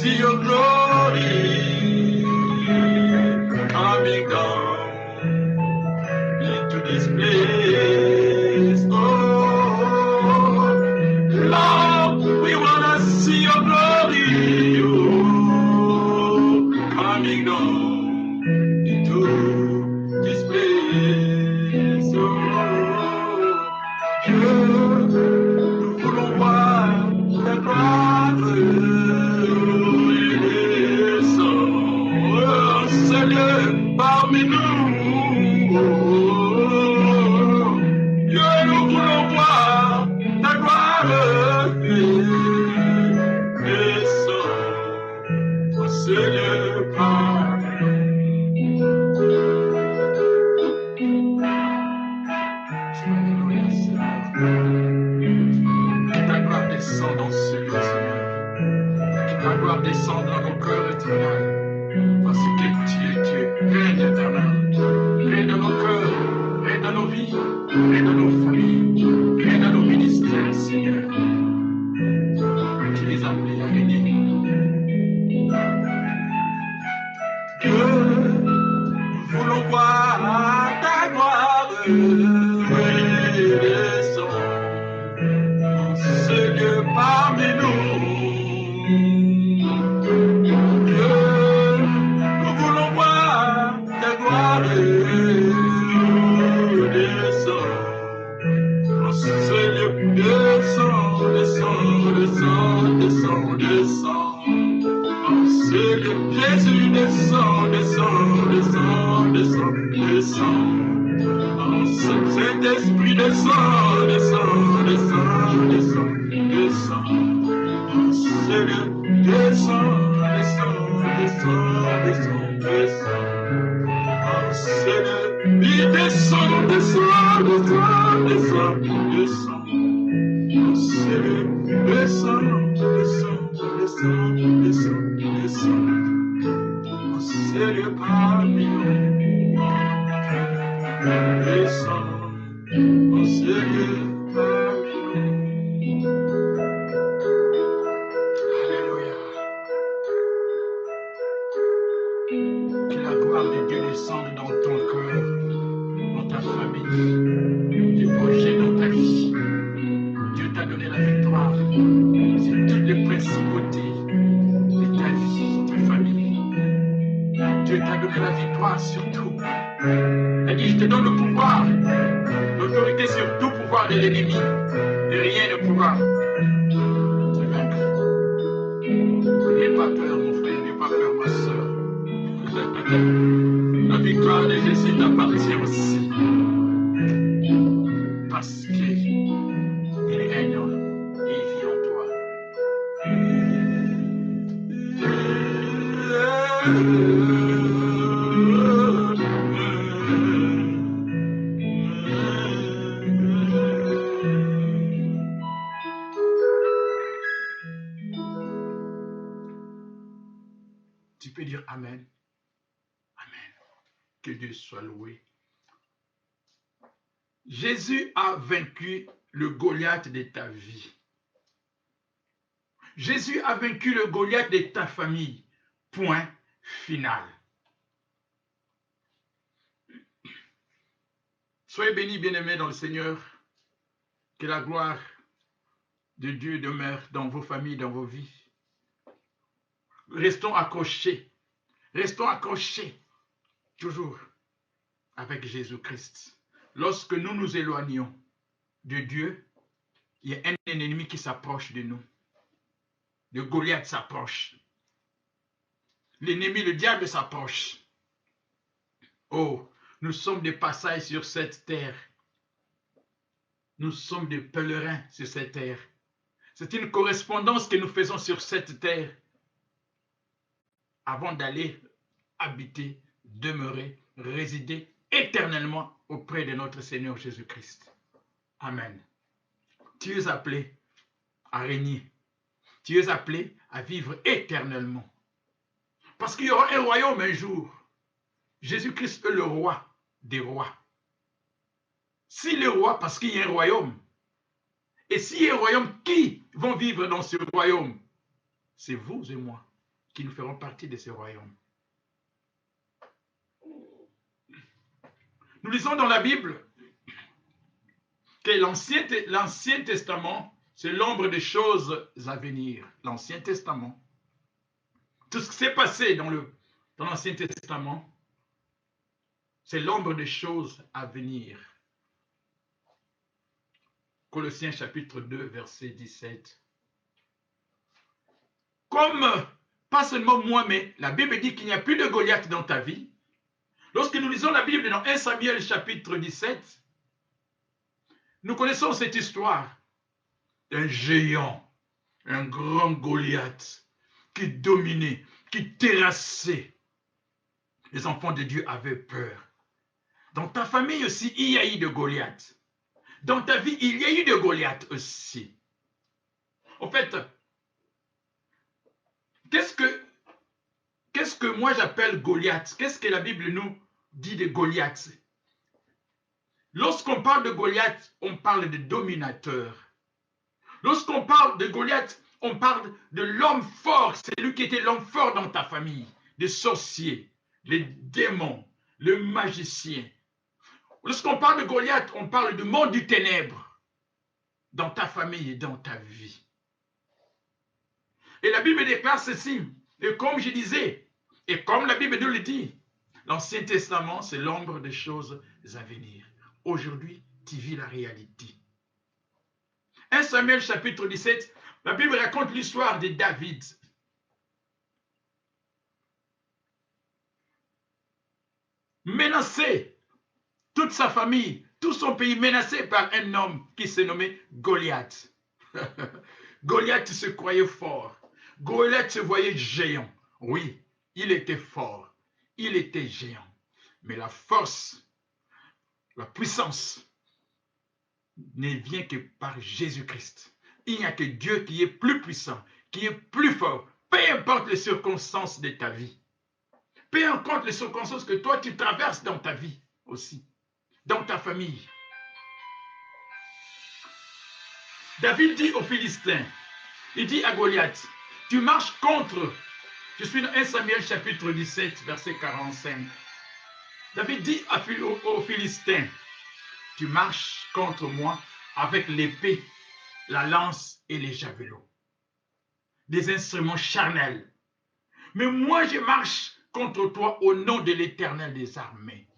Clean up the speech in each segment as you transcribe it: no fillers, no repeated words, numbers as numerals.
see your glory coming down into this place. Oh, Lord, we wanna see your glory, oh, coming down into this place. Oh, Dieu, nous voulons voir ta gloire et descendre, oh, Seigneur, parmi nous. Oh, Dieu, nous voulons voir ta gloire et descendre, oh, Seigneur, parmi nous. Alléluia, Seigneur. Que ta gloire descende dans ce lieu, Seigneur. Que ta gloire descende dans nos cœurs éternels. Parce que tu es Dieu, règne éternel. Règne dans nos cœurs, règne dans nos vies, règne dans nos familles, règne dans nos ministères, Seigneur. Tu les as appelés à régner. Dieu, nous voulons voir ta gloire descendre, Seigneur, parmi nous. Dieu, nous voulons voir ta gloire descendre, Seigneur, descend, descend, descend, descend, descend. Seigneur, Jésus, descend, descend, descend, descend, descend. Saint-Esprit, descend, descend, descend, descend, descend. Seigneur, descend, descend, descend, descend, descend. Seigneur, il descend, descend, descend, descend, descend. Seigneur, descend, descend, descend, descend, descend. Seigneur, parmi nous. Descend, oh Seigneur, parmi nous. Alléluia. Que la gloire de Dieu descende dans ton cœur, dans ta famille, tes projets, dans ta vie. Dieu t'a donné la victoire sur toutes les principautés de ta vie, de ta famille. Dieu t'a donné la victoire sur tout. Il a dit, je te donne le pouvoir, l'autorité sur tout pouvoir de l'ennemi. Et rien ne pourra te vaincre. N'aie pas peur, mon frère, n'aie pas peur, ma soeur. La victoire de Jésus t'appartient aussi. Parce qu'il règne et il vit en toi. Tu peux dire Amen. Amen. Que Dieu soit loué. Jésus a vaincu le Goliath de ta vie. Jésus a vaincu le Goliath de ta famille. Point final. Soyez bénis, bien-aimés dans le Seigneur. Que la gloire de Dieu demeure dans vos familles, dans vos vies. Restons accrochés. Restons accrochés. Toujours avec Jésus-Christ. Lorsque nous nous éloignons de Dieu, il y a un ennemi qui s'approche de nous. Le Goliath s'approche. L'ennemi, le diable s'approche. Oh, nous sommes des passages sur cette terre. Nous sommes des pèlerins sur cette terre. C'est une correspondance que nous faisons sur cette terre avant d'aller habiter, demeurer, résider éternellement auprès de notre Seigneur Jésus-Christ. Amen. Tu es appelé à régner. Tu es appelé à vivre éternellement. Parce qu'il y aura un royaume un jour. Jésus-Christ est le roi des rois. S'il est roi, parce qu'il y a un royaume. Et s'il y a un royaume, qui vont vivre dans ce royaume? C'est vous et moi. qui nous feront partie de ce royaume. Nous lisons dans la Bible que l'Ancien Testament, c'est l'ombre des choses à venir. L'Ancien Testament. Tout ce qui s'est passé dans l'Ancien Testament, c'est l'ombre des choses à venir. Colossiens chapitre 2, verset 17. Comme, pas seulement moi, mais la Bible dit qu'il n'y a plus de Goliath dans ta vie. Lorsque nous lisons la Bible dans 1 Samuel chapitre 17, nous connaissons cette histoire d'un géant, un grand Goliath qui dominait, qui terrassait. Les enfants de Dieu avaient peur. Dans ta famille aussi, il y a eu de Goliath. Dans ta vie, il y a eu de Goliath aussi. En fait, qu'est-ce que moi j'appelle Goliath? Qu'est-ce que la Bible nous dit de Goliath? Lorsqu'on parle de Goliath, on parle de dominateur. Lorsqu'on parle de Goliath, on parle de l'homme fort. C'est lui qui était l'homme fort dans ta famille. Les sorciers, les démons, le magicien. Lorsqu'on parle de Goliath, on parle du monde du ténèbre dans ta famille et dans ta vie. Et la Bible déclare ceci. Et comme je disais, et comme la Bible nous le dit, l'Ancien Testament, c'est l'ombre des choses à venir. Aujourd'hui, tu vis la réalité. 1 Samuel chapitre 17, la Bible raconte l'histoire de David. Menacé, toute sa famille, tout son pays menacé par un homme qui se nommait Goliath. Goliath se croyait fort. Goliath se voyait géant. Oui, il était fort. Il était géant. Mais la force, la puissance ne vient que par Jésus-Christ. Il n'y a que Dieu qui est plus puissant, qui est plus fort. Peu importe les circonstances de ta vie. Peu importe les circonstances que toi tu traverses dans ta vie aussi. Dans ta famille. David dit aux Philistins, il dit à Goliath, tu marches contre, je suis dans 1 Samuel chapitre 17, verset 45. David dit aux Philistins, tu marches contre moi avec l'épée, la lance et les javelots, des instruments charnels. Mais moi je marche contre toi au nom de l'Éternel des armées.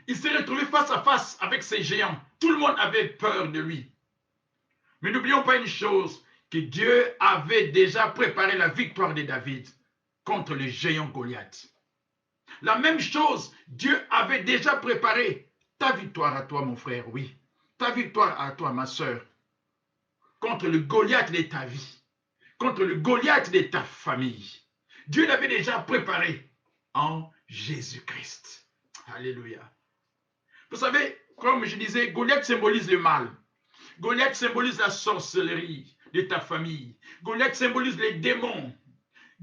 Il s'est retrouvé face à face avec ces géants. Tout le monde avait peur de lui. Mais n'oublions pas une chose, que Dieu avait déjà préparé la victoire de David contre le géant Goliath. La même chose, Dieu avait déjà préparé ta victoire à toi, mon frère, oui. Ta victoire à toi, ma soeur, contre le Goliath de ta vie, contre le Goliath de ta famille. Dieu l'avait déjà préparé en Jésus-Christ. Alléluia. Vous savez, comme je disais, Goliath symbolise le mal. Goliath symbolise la sorcellerie de ta famille. Goliath symbolise les démons.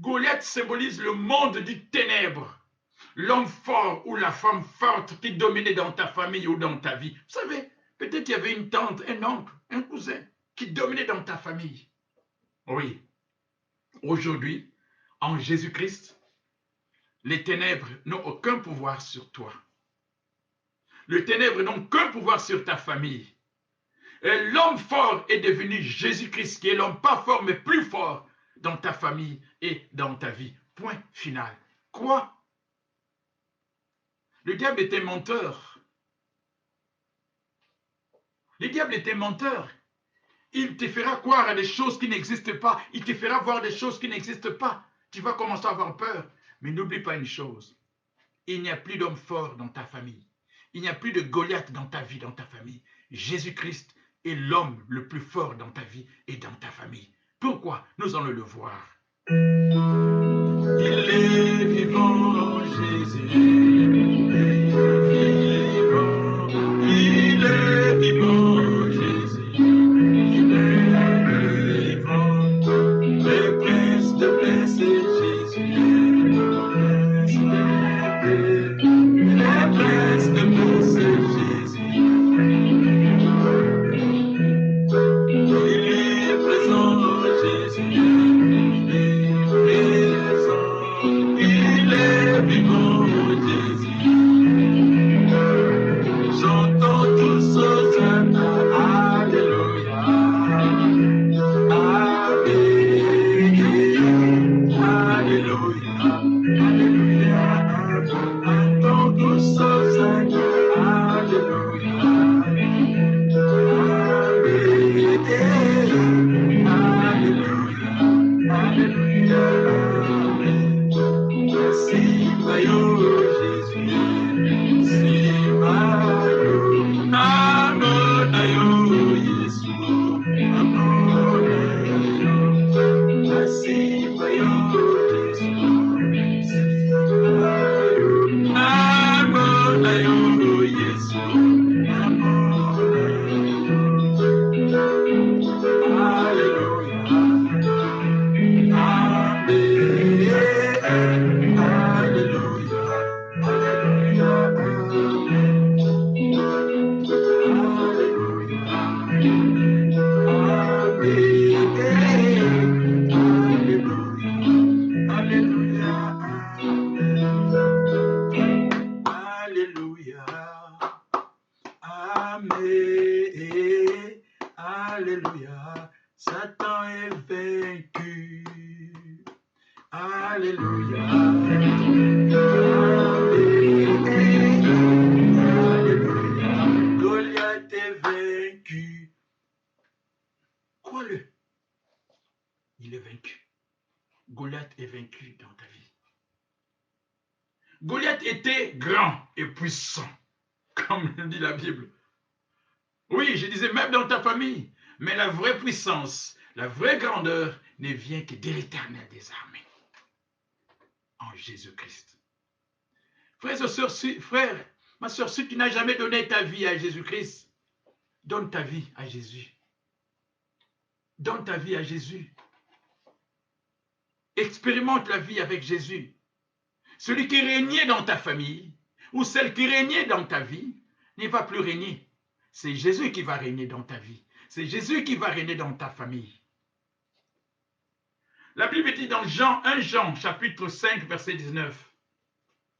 Goliath symbolise le monde du ténèbre. L'homme fort ou la femme forte qui dominait dans ta famille ou dans ta vie. Vous savez, peut-être il y avait une tante, un oncle, un cousin qui dominait dans ta famille. Oui. Aujourd'hui, en Jésus-Christ, les ténèbres n'ont aucun pouvoir sur toi. Les ténèbres n'ont aucun pouvoir sur ta famille. Et l'homme fort est devenu Jésus-Christ, qui est l'homme pas fort, mais plus fort dans ta famille et dans ta vie. Point final. Quoi? Le diable était menteur. Le diable était menteur. Il te fera croire à des choses qui n'existent pas. Il te fera voir des choses qui n'existent pas. Tu vas commencer à avoir peur. Mais n'oublie pas une chose. Il n'y a plus d'homme fort dans ta famille. Il n'y a plus de Goliath dans ta vie, dans ta famille. Jésus-Christ est l'homme le plus fort dans ta vie et dans ta famille. Pourquoi? Nous allons le voir. Il est vivant, Jésus. Il est vivant, Jésus. Il est vivant. Le prince de paix, c'est Jésus. Le prince de paix, c'est Jésus. Il est présent, Jésus. Amen. Alléluia. Satan est vaincu. Alléluia. Amen. Alléluia. Goliath est vaincu. Crois-le. Il est vaincu. Goliath est vaincu dans ta vie. Goliath était grand et puissant, comme le dit la Bible. Oui, je disais même dans ta famille. Mais la vraie puissance, la vraie grandeur ne vient que de l'Éternel des armées, en Jésus-Christ. Frères et sœurs, frère, ma soeur, si tu n'as jamais donné ta vie à Jésus-Christ, donne ta vie à Jésus. Donne ta vie à Jésus. Expérimente la vie avec Jésus. Celui qui régnait dans ta famille, ou celle qui régnait dans ta vie, ne va plus régner. C'est Jésus qui va régner dans ta vie. C'est Jésus qui va régner dans ta famille. La Bible dit dans 1 Jean, chapitre 5, verset 19.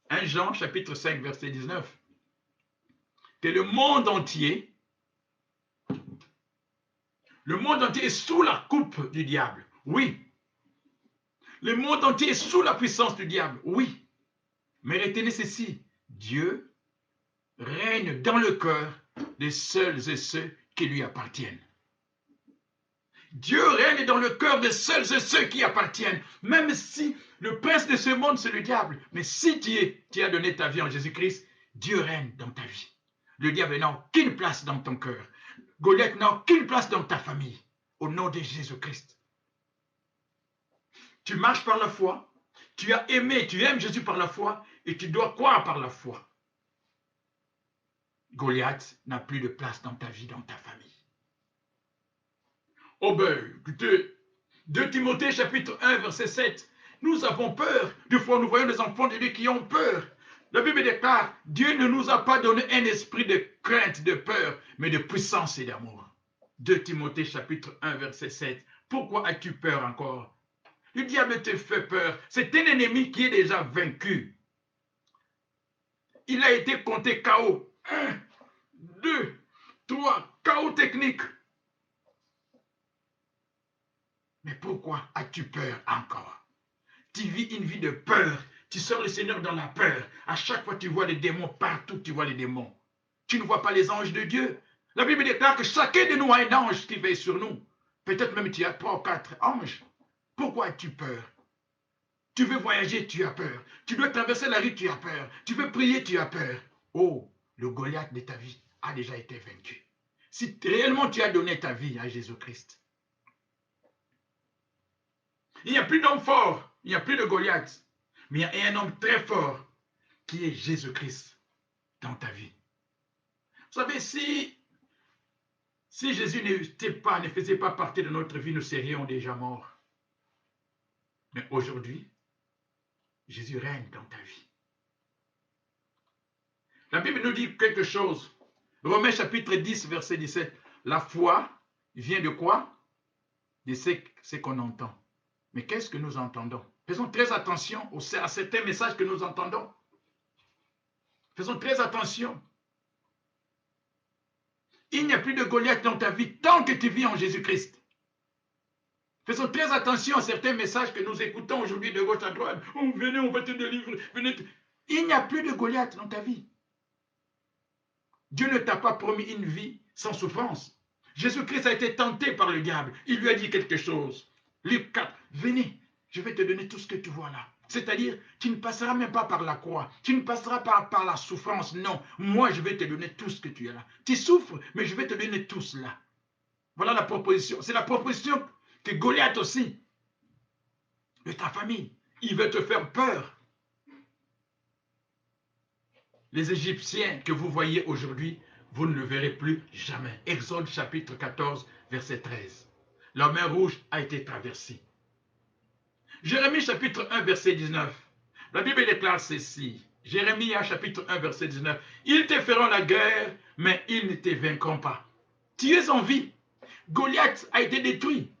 1 Jean, chapitre 5, verset 19. Que le monde entier est sous la coupe du diable. Oui. Le monde entier est sous la puissance du diable. Oui. Mais retenez ceci. Dieu règne dans le cœur des seuls et ceux qui lui appartiennent. Dieu règne dans le cœur des seuls et ceux qui appartiennent, même si le prince de ce monde, c'est le diable. Mais si tu as donné ta vie en Jésus-Christ, Dieu règne dans ta vie. Le diable n'a aucune place dans ton cœur. Goliath n'a aucune place dans ta famille. Au nom de Jésus-Christ. Tu marches par la foi, tu as aimé, tu aimes Jésus par la foi, et tu dois croire par la foi. Goliath n'a plus de place dans ta vie, dans ta famille. Oh ben, écoutez, 2 Timothée chapitre 1 verset 7, nous avons peur. Des fois nous voyons des enfants de Dieu qui ont peur. La Bible déclare, Dieu ne nous a pas donné un esprit de crainte, de peur, mais de puissance et d'amour. 2 Timothée chapitre 1 verset 7, pourquoi as-tu peur encore? Le diable te fait peur, c'est un ennemi qui est déjà vaincu. Il a été compté KO. 1, 2, 3, KO technique. Mais pourquoi as-tu peur encore? Tu vis une vie de peur. Tu sors le Seigneur dans la peur. À chaque fois, tu vois les démons partout, tu vois les démons. Tu ne vois pas les anges de Dieu. La Bible déclare que chacun de nous a un ange qui veille sur nous. Peut-être même tu as 3 ou 4 anges. Pourquoi as-tu peur? Tu veux voyager, tu as peur. Tu dois traverser la rue, tu as peur. Tu veux prier, tu as peur. Oh, le Goliath de ta vie a déjà été vaincu. Si réellement tu as donné ta vie à Jésus-Christ, il n'y a plus d'homme fort, il n'y a plus de Goliath, mais il y a un homme très fort qui est Jésus-Christ dans ta vie. Vous savez, si Jésus ne faisait pas partie de notre vie, nous serions déjà morts. Mais aujourd'hui, Jésus règne dans ta vie. La Bible nous dit quelque chose. Romains chapitre 10, verset 17. La foi vient de quoi? De ce qu'on entend. Mais qu'est-ce que nous entendons? Faisons très attention à certains messages que nous entendons. Faisons très attention. Il n'y a plus de Goliath dans ta vie tant que tu vis en Jésus-Christ. Faisons très attention à certains messages que nous écoutons aujourd'hui de gauche à droite. Oh, venez, on va te délivrer. Venez. Il n'y a plus de Goliath dans ta vie. Dieu ne t'a pas promis une vie sans souffrance. Jésus-Christ a été tenté par le diable. Il lui a dit quelque chose. Luc 4, venez, je vais te donner tout ce que tu vois là. C'est-à-dire, tu ne passeras même pas par la croix. Tu ne passeras pas par la souffrance. Non, moi je vais te donner tout ce que tu as là. Tu souffres, mais je vais te donner tout cela. Voilà la proposition. C'est la proposition que Goliath aussi, de ta famille, il veut te faire peur. Les Égyptiens que vous voyez aujourd'hui, vous ne le verrez plus jamais. Exode chapitre 14, verset 13. La mer Rouge a été traversée. Jérémie chapitre 1, verset 19. La Bible déclare ceci. Jérémie chapitre 1, verset 19. Ils te feront la guerre, mais ils ne te vaincront pas. Tu es en vie. Goliath a été détruit.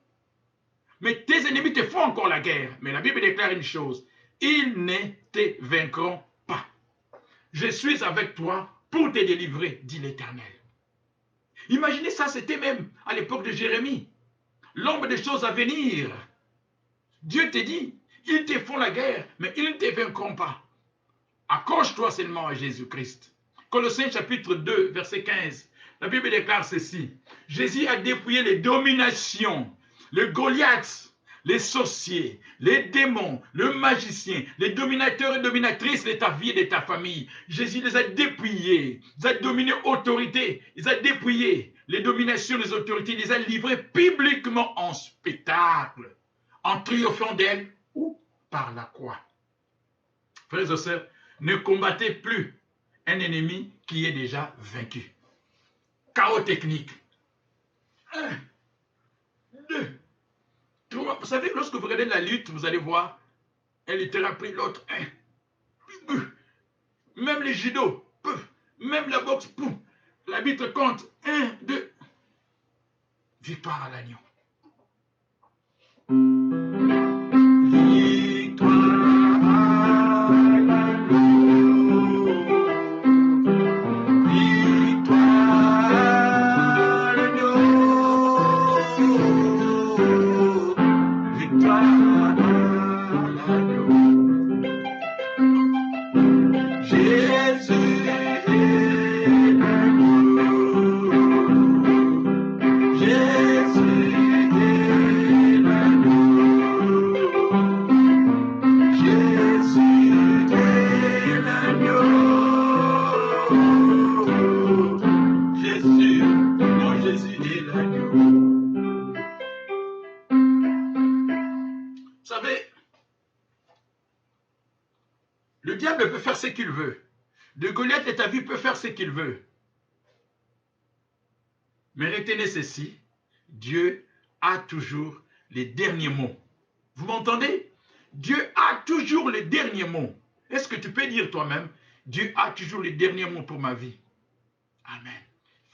Mais tes ennemis te font encore la guerre. Mais la Bible déclare une chose. Ils ne te vaincront pas. Je suis avec toi pour te délivrer, dit l'Éternel. Imaginez ça, c'était même à l'époque de Jérémie. L'ombre des choses à venir. Dieu te dit, ils te font la guerre, mais ils ne te vaincront pas. Accroche-toi seulement à Jésus-Christ. Colossiens chapitre 2, verset 15. La Bible déclare ceci. Jésus a dépouillé les dominations, le Goliath, les sorciers, les démons, le magicien, les dominateurs et dominatrices de ta vie et de ta famille. Jésus les a dépouillés, il a dominé autorité, il a dépouillé les dominations, les autorités, il les a livrées publiquement en spectacle, en triomphant d'elles ou par la croix. Frères et sœurs, ne combattez plus un ennemi qui est déjà vaincu. Chaos technique. 1, 2, 3. Vous savez, lorsque vous regardez la lutte, vous allez voir, un lutteur a pris l'autre. 1. Même les judo, même la boxe, l'arbitre compte. 1, 2. Victoire à l'agneau. Le diable peut faire ce qu'il veut. De Goliath de ta vie peut faire ce qu'il veut. Mais retenez ceci, Dieu a toujours les derniers mots. Vous m'entendez? Dieu a toujours les derniers mots. Est-ce que tu peux dire toi-même, Dieu a toujours les derniers mots pour ma vie? Amen.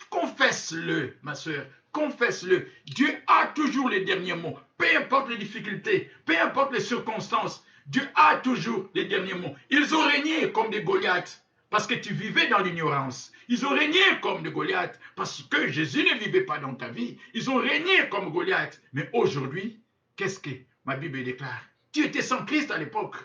Confesse-le, ma soeur. Confesse-le. Dieu a toujours les derniers mots. Peu importe les difficultés, peu importe les circonstances, Dieu a toujours les derniers mots. Ils ont régné comme des Goliaths parce que tu vivais dans l'ignorance. Ils ont régné comme des Goliaths parce que Jésus ne vivait pas dans ta vie. Ils ont régné comme Goliaths. Mais aujourd'hui, qu'est-ce que ma Bible déclare? Tu étais sans Christ à l'époque.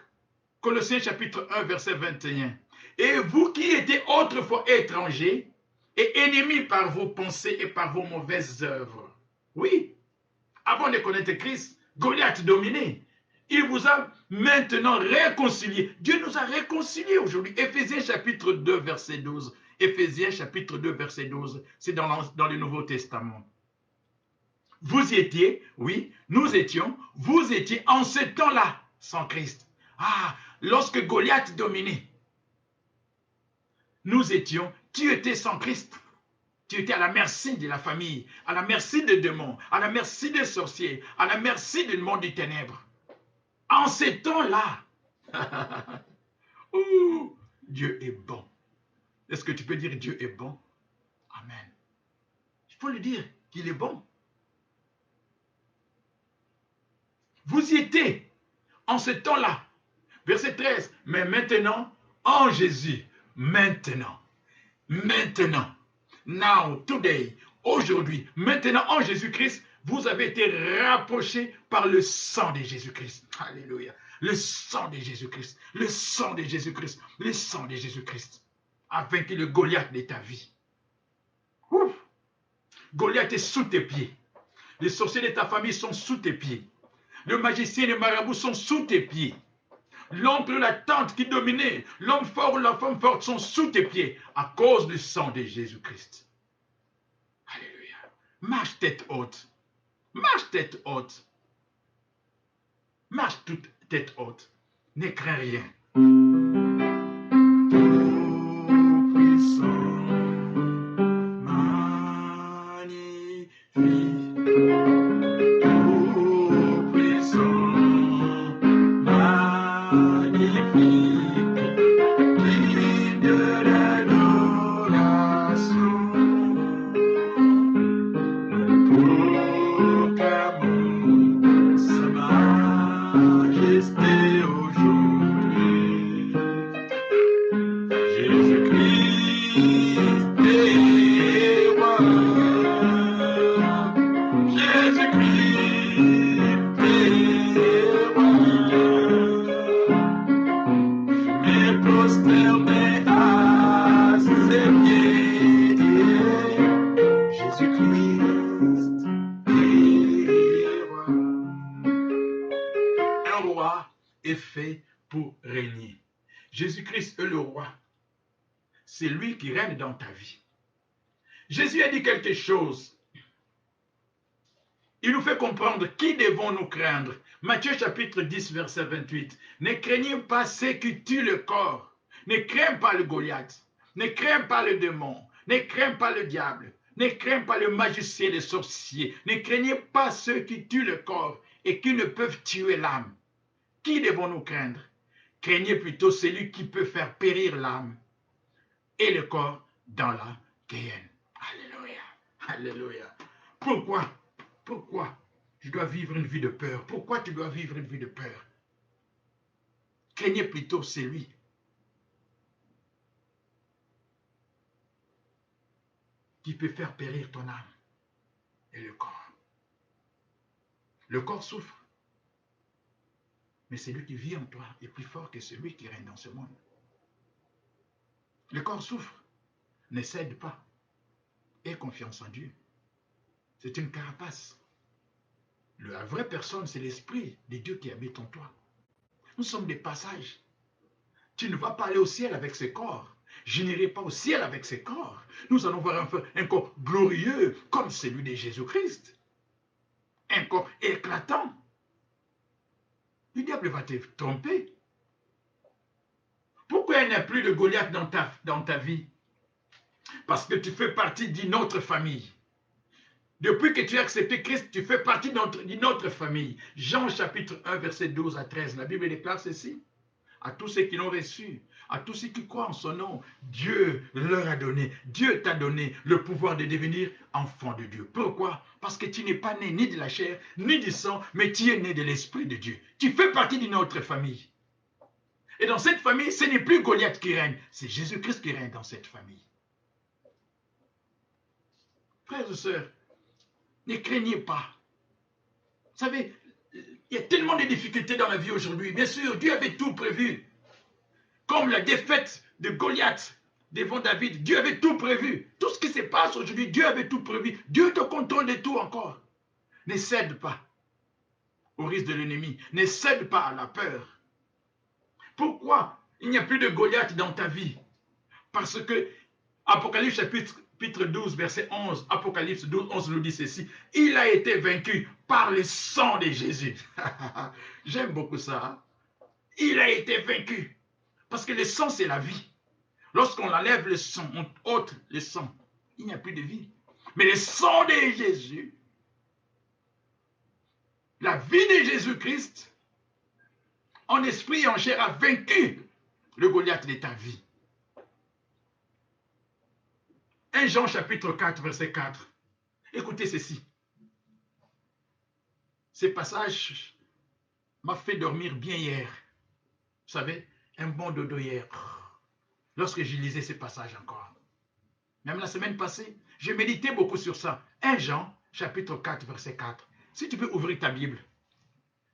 Colossiens chapitre 1, verset 21. Et vous qui étiez autrefois étrangers et ennemis par vos pensées et par vos mauvaises œuvres. Oui, avant de connaître Christ, Goliath dominait. Il vous a maintenant réconcilié. Dieu nous a réconciliés aujourd'hui. Éphésiens chapitre 2, verset 12. Éphésiens chapitre 2, verset 12. C'est dans le Nouveau Testament. Vous étiez, oui, nous étions, vous étiez en ce temps-là sans Christ. Ah, lorsque Goliath dominait, nous étions, tu étais sans Christ. Tu étais à la merci de la famille, à la merci des démons, à la merci des sorciers, à la merci du monde des ténèbres. En ces temps-là, Dieu est bon. Est-ce que tu peux dire Dieu est bon? Amen. Il faut lui dire qu'il est bon. Vous y étiez en ce temps-là. Verset 13. Mais maintenant, en Jésus, maintenant, now, today, aujourd'hui, maintenant en Jésus-Christ, vous avez été rapprochés par le sang de Jésus-Christ. Alléluia. Le sang de Jésus-Christ. Le sang de Jésus-Christ. Le sang de Jésus-Christ. A vaincu le Goliath de ta vie. Ouf. Goliath est sous tes pieds. Les sorciers de ta famille sont sous tes pieds. Le magicien et le marabout sont sous tes pieds. L'oncle, la tante qui dominait, l'homme fort ou la femme forte sont sous tes pieds à cause du sang de Jésus-Christ. Alléluia. Marche tête haute. Marche tête haute. Marche toute tête haute. Ne crains rien. Jésus-Christ. Un roi est fait pour régner. Jésus-Christ est le roi. C'est lui qui règne dans ta vie. Jésus a dit quelque chose. Il nous fait comprendre qui devons-nous craindre. Matthieu chapitre 10, verset 28. Ne craignez pas ceux qui tuent le corps. Ne crains pas le Goliath. Ne crains pas le démon. Ne crains pas le diable. Ne crains pas le magicien, les sorciers. Ne craignez pas ceux qui tuent le corps et qui ne peuvent tuer l'âme. Qui devons-nous craindre? Craignez plutôt celui qui peut faire périr l'âme et le corps dans la géhenne. Alléluia. Alléluia. Pourquoi je dois vivre une vie de peur? Pourquoi tu dois vivre une vie de peur? Craignez plutôt celui qui peut faire périr ton âme et le corps. Le corps souffre, mais celui qui vit en toi est plus fort que celui qui règne dans ce monde. Le corps souffre, ne cède pas. Aie confiance en Dieu. C'est une carapace. La vraie personne, c'est l'esprit de Dieu qui habite en toi. Nous sommes des passages. Tu ne vas pas aller au ciel avec ce corps. Je n'irai pas au ciel avec ce corps. Nous allons voir un corps glorieux comme celui de Jésus-Christ. Un corps éclatant. Le diable va te tromper. Pourquoi il n'y a plus de Goliath dans ta vie? Parce que tu fais partie d'une autre famille. Depuis que tu as accepté Christ, tu fais partie d'une autre famille. Jean chapitre 1, verset 12 à 13, la Bible déclare ceci. À tous ceux qui l'ont reçu, à tous ceux qui croient en son nom, Dieu leur a donné, Dieu t'a donné le pouvoir de devenir enfant de Dieu. Pourquoi? Parce que tu n'es pas né ni de la chair, ni du sang, mais tu es né de l'Esprit de Dieu. Tu fais partie d'une autre famille. Et dans cette famille, ce n'est plus Goliath qui règne, c'est Jésus-Christ qui règne dans cette famille. Frères et sœurs, ne craignez pas. Vous savez, il y a tellement de difficultés dans la vie aujourd'hui. Bien sûr, Dieu avait tout prévu. Comme la défaite de Goliath devant David, Dieu avait tout prévu. Tout ce qui se passe aujourd'hui, Dieu avait tout prévu. Dieu te contrôle de tout encore. Ne cède pas au risque de l'ennemi. Ne cède pas à la peur. Pourquoi il n'y a plus de Goliath dans ta vie? Parce que Apocalypse chapitre 12, verset 11, Apocalypse 12, 11 nous dit ceci. Il a été vaincu par le sang de Jésus. J'aime beaucoup ça. Hein? Il a été vaincu. Parce que le sang, c'est la vie. Lorsqu'on enlève le sang, on ôte le sang, il n'y a plus de vie. Mais le sang de Jésus, la vie de Jésus-Christ, en esprit et en chair, a vaincu le Goliath de ta vie. 1 Jean chapitre 4, verset 4. Écoutez ceci. Ce passage m'a fait dormir bien hier. Vous savez, un bon dodo hier. Lorsque je lisais ce passage encore. Même la semaine passée, j'ai médité beaucoup sur ça. 1 Jean chapitre 4, verset 4. Si tu peux ouvrir ta Bible.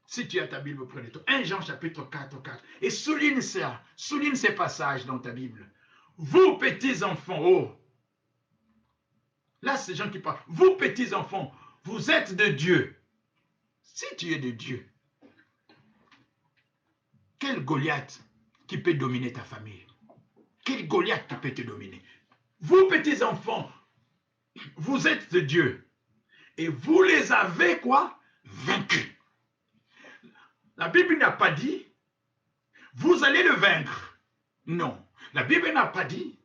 Si tu as ta Bible auprès de toi. 1 Jean chapitre 4, 4. Et souligne ça. Souligne ces passages dans ta Bible. Vous petits enfants, oh. Là, c'est Jean qui parle. Vous petits enfants, vous êtes de Dieu. Si tu es de Dieu, quel Goliath qui peut dominer ta famille? Quel Goliath qui peut te dominer? Vous petits enfants, vous êtes de Dieu. Et vous les avez quoi? Vaincus. La Bible n'a pas dit, vous allez le vaincre. Non. La Bible n'a pas dit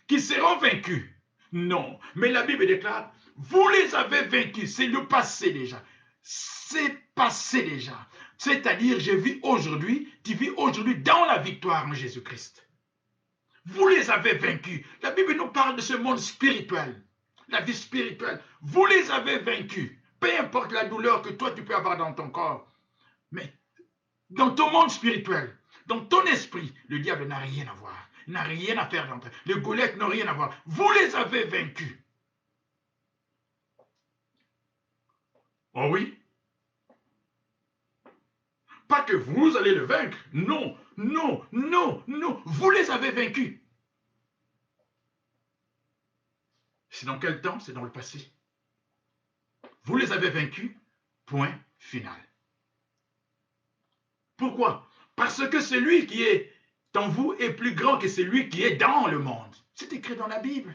qu'ils seront vaincus. Non. Mais la Bible déclare, vous les avez vaincus. C'est le passé déjà. C'est passé déjà. C'est-à-dire, je vis aujourd'hui, tu vis aujourd'hui dans la victoire en Jésus-Christ. Vous les avez vaincus. La Bible nous parle de ce monde spirituel. La vie spirituelle. Vous les avez vaincus. Peu importe la douleur que toi tu peux avoir dans ton corps. Mais dans ton monde spirituel, dans ton esprit, le diable n'a rien à voir. Il n'a rien à faire d'entrer. Le Goliath n'a rien à voir. Vous les avez vaincus. Oh oui. Pas que vous allez le vaincre. Non, non, non, non. Vous les avez vaincus. C'est dans quel temps? C'est dans le passé. Vous les avez vaincus, point final. Pourquoi? Parce que celui qui est en vous est plus grand que celui qui est dans le monde. C'est écrit dans la Bible.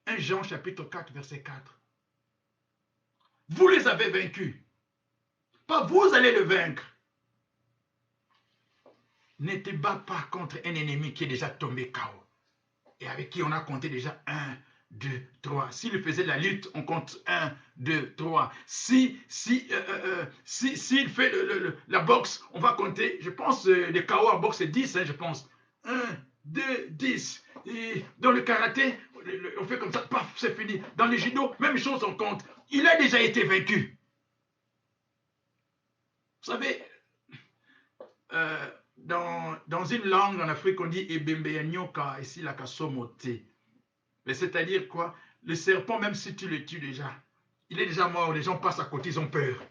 1 Jean chapitre 4, verset 4. Vous les avez vaincus. Pas vous allez le vaincre. Ne te bats pas contre un ennemi qui est déjà tombé KO. Et avec qui on a compté déjà 1, 2, 3. S'il faisait la lutte, on compte 1, 2, 3. S'il fait la boxe, on va compter, je pense, les KO en boxe, c'est 10, hein, je pense. 1, 2, 10. Et dans le karaté, on fait comme ça, paf, c'est fini. Dans le judo, même chose, on compte. Il a déjà été vaincu. Vous savez, dans une langue en Afrique, on dit Ebembeyanyoka, ici la kasomote. Mais c'est-à-dire quoi? Le serpent, même si tu le tues déjà, il est déjà mort, les gens passent à côté, ils ont peur.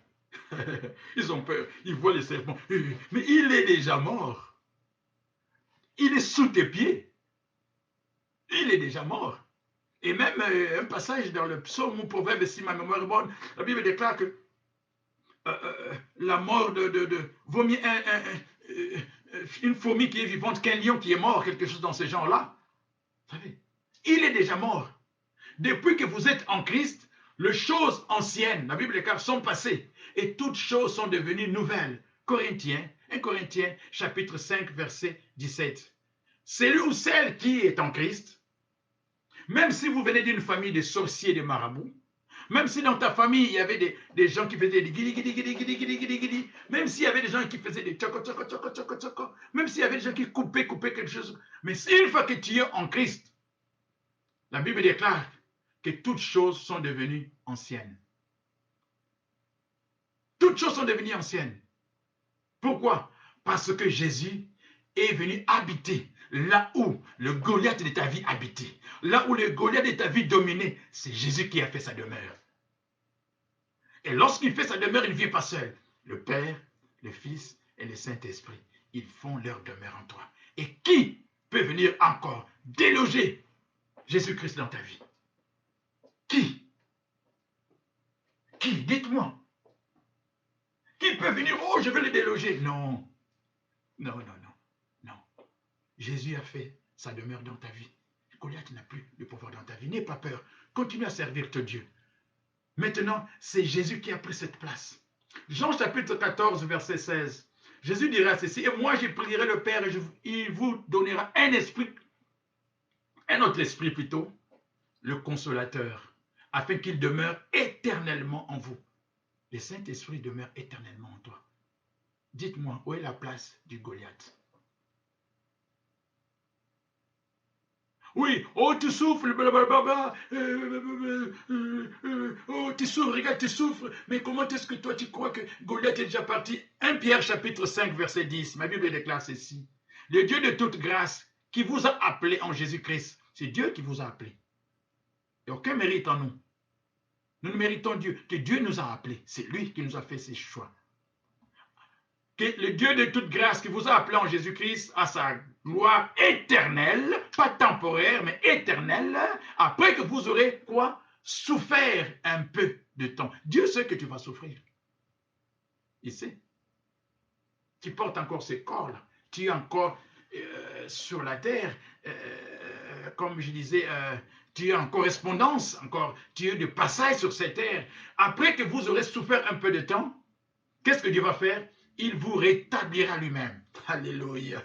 Ils ont peur, ils voient le serpent. Mais il est déjà mort. Il est sous tes pieds. Il est déjà mort. Et même un passage dans le psaume ou proverbe, si ma mémoire est bonne, la Bible déclare que la mort vaut mieux une fourmi qui est vivante qu'un lion qui est mort, quelque chose dans ce genre-là. Vous savez, il est déjà mort. Depuis que vous êtes en Christ, les choses anciennes, la Bible déclare, sont passées et toutes choses sont devenues nouvelles. Corinthiens, 1 Corinthiens, chapitre 5, verset 17. Celui ou celle qui est en Christ, même si vous venez d'une famille de sorciers et de marabouts, même si dans ta famille, il y avait des gens qui faisaient des guidi, guidi, guidi, guidi, guidi, guidi, guidi, même s'il y avait des gens qui faisaient des tchoko, tchoko, tchoko, tchoko, tchoko, même s'il y avait des gens qui coupaient quelque chose, mais une fois que tu es en Christ, la Bible déclare que toutes choses sont devenues anciennes. Toutes choses sont devenues anciennes. Pourquoi? Parce que Jésus est venu habiter là où le Goliath de ta vie habitait. Là où le Goliath de ta vie dominait, c'est Jésus qui a fait sa demeure. Et lorsqu'il fait sa demeure, il ne vient pas seul. Le Père, le Fils et le Saint-Esprit, ils font leur demeure en toi. Et qui peut venir encore déloger Jésus-Christ dans ta vie? Qui? Qui? Dites-moi. Qui peut venir? Oh, je vais le déloger. Non. Non, non, non. Non. Jésus a fait sa demeure dans ta vie. Goliath n'a plus de pouvoir dans ta vie. N'aie pas peur. Continue à servir ton Dieu. Maintenant, c'est Jésus qui a pris cette place. Jean chapitre 14, verset 16. Jésus dira ceci, et moi je prierai le Père et il vous donnera un esprit, un autre esprit plutôt, le consolateur, afin qu'il demeure éternellement en vous. Le Saint-Esprit demeure éternellement en toi. Dites-moi, où est la place du Goliath? Oui, oh tu souffres, blablabla, oh tu souffres, regarde tu souffres, mais comment est-ce que toi tu crois que Goliath est déjà parti? 1 Pierre chapitre 5 verset 10, ma Bible déclare ceci. Le Dieu de toute grâce qui vous a appelé en Jésus-Christ, c'est Dieu qui vous a appelé. Il n'y a aucun mérite en nous. Nous ne méritons Dieu, que Dieu nous a appelés, c'est lui qui nous a fait ses choix. Que le Dieu de toute grâce qui vous a appelé en Jésus-Christ à sa gloire éternelle, pas temporaire, mais éternelle, après que vous aurez quoi? Souffert un peu de temps. Dieu sait que tu vas souffrir. Il sait. Tu portes encore ce corps-là. Tu es encore sur la terre. Comme je disais, tu es en correspondance, encore. Tu es de passage sur cette terre. Après que vous aurez souffert un peu de temps, qu'est-ce que Dieu va faire? Il vous rétablira lui-même. Alléluia.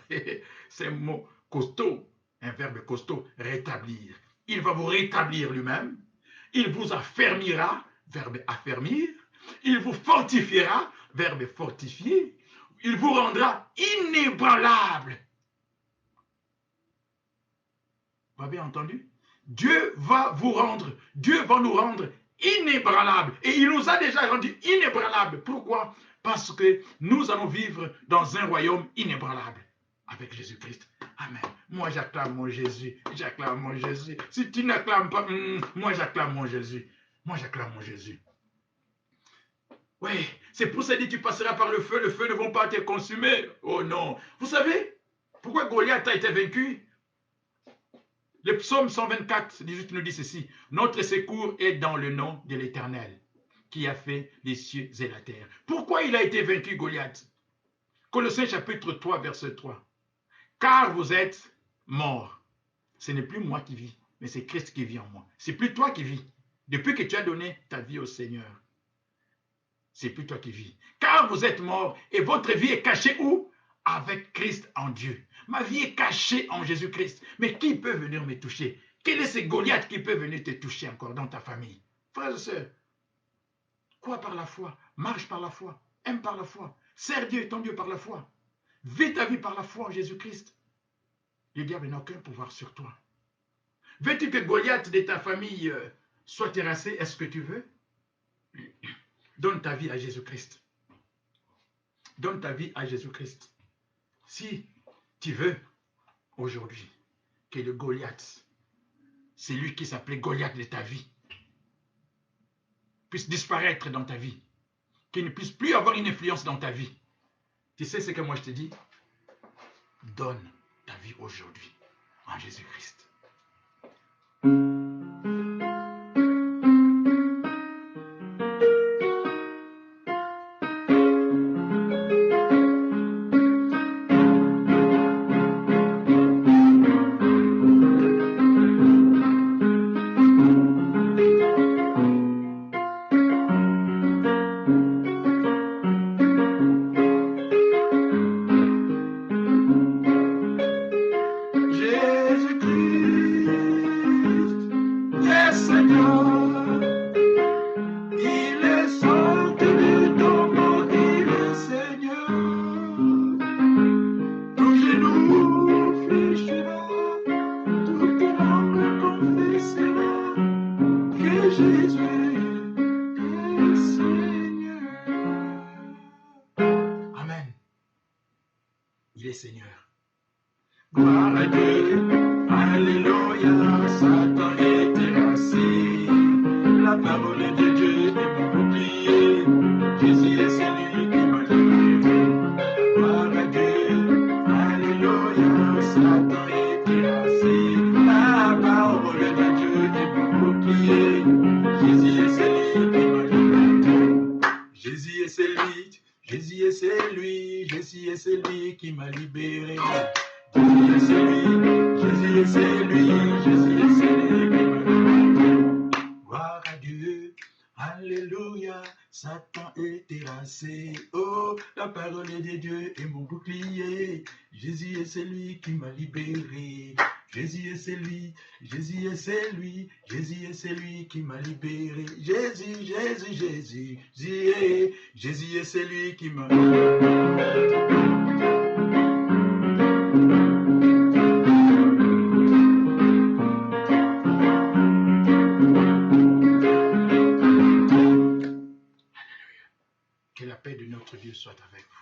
C'est un mot costaud, un verbe costaud, rétablir. Il va vous rétablir lui-même. Il vous affermira, verbe affermir. Il vous fortifiera, verbe fortifier. Il vous rendra inébranlable. Vous avez entendu? Dieu va vous rendre, Dieu va nous rendre inébranlables. Et il nous a déjà rendus inébranlables. Pourquoi? Parce que nous allons vivre dans un royaume inébranlable avec Jésus-Christ. Amen. Moi, j'acclame mon Jésus. J'acclame mon Jésus. Si tu n'acclames pas, moi, j'acclame mon Jésus. Moi, j'acclame mon Jésus. Oui, c'est pour ça que tu passeras par le feu ne vont pas te consumer. Oh non. Vous savez pourquoi Goliath a été vaincu? Le psaume 124, 18 nous dit ceci. Notre secours est dans le nom de l'Éternel, qui a fait les cieux et la terre. Pourquoi il a été vaincu, Goliath? Colossiens chapitre 3, verset 3. Car vous êtes morts. Ce n'est plus moi qui vis, mais c'est Christ qui vit en moi. C'est plus toi qui vis. Depuis que tu as donné ta vie au Seigneur, c'est plus toi qui vis. Car vous êtes morts et votre vie est cachée où? Avec Christ en Dieu. Ma vie est cachée en Jésus-Christ. Mais qui peut venir me toucher? Quel est ce Goliath qui peut venir te toucher encore dans ta famille? Frères et sœurs, crois par la foi, marche par la foi, aime par la foi, sers Dieu et ton Dieu par la foi. Vis ta vie par la foi en Jésus-Christ. Le diable n'a aucun pouvoir sur toi. Veux-tu que Goliath de ta famille soit terrassé? Est-ce que tu veux? Donne ta vie à Jésus-Christ. Donne ta vie à Jésus-Christ. Si tu veux, aujourd'hui, que le Goliath, c'est lui qui s'appelait Goliath de ta vie, puisse disparaître dans ta vie, qu'il ne puisse plus avoir une influence dans ta vie. Tu sais ce que moi je te dis? Donne ta vie aujourd'hui en Jésus-Christ. Seigneur. Gloire à Dieu, alléluia, Satan est terrassé. La parole de Dieu est mon bouclier, Jésus est celui qui m'a libéré. Gloire à Dieu, alléluia, Satan est terrassé. La parole de Dieu est mon bouclier, Jésus est celui qui m'a libéré. Jésus est celui. Jésus est celui, Jésus est celui qui m'a libéré. Jésus est celui, Jésus est celui, Jésus est celui qui m'a libéré. Gloire à Dieu, alléluia, Satan est terrassé. Oh, la parole de Dieu est mon bouclier. Jésus est celui qui m'a libéré. Jésus est celui, Jésus est celui, Jésus est celui qui m'a libéré. Jésus, Jésus, Jésus, Jésus est celui qui m'a Alléluia. Que la paix de notre Dieu soit avec vous.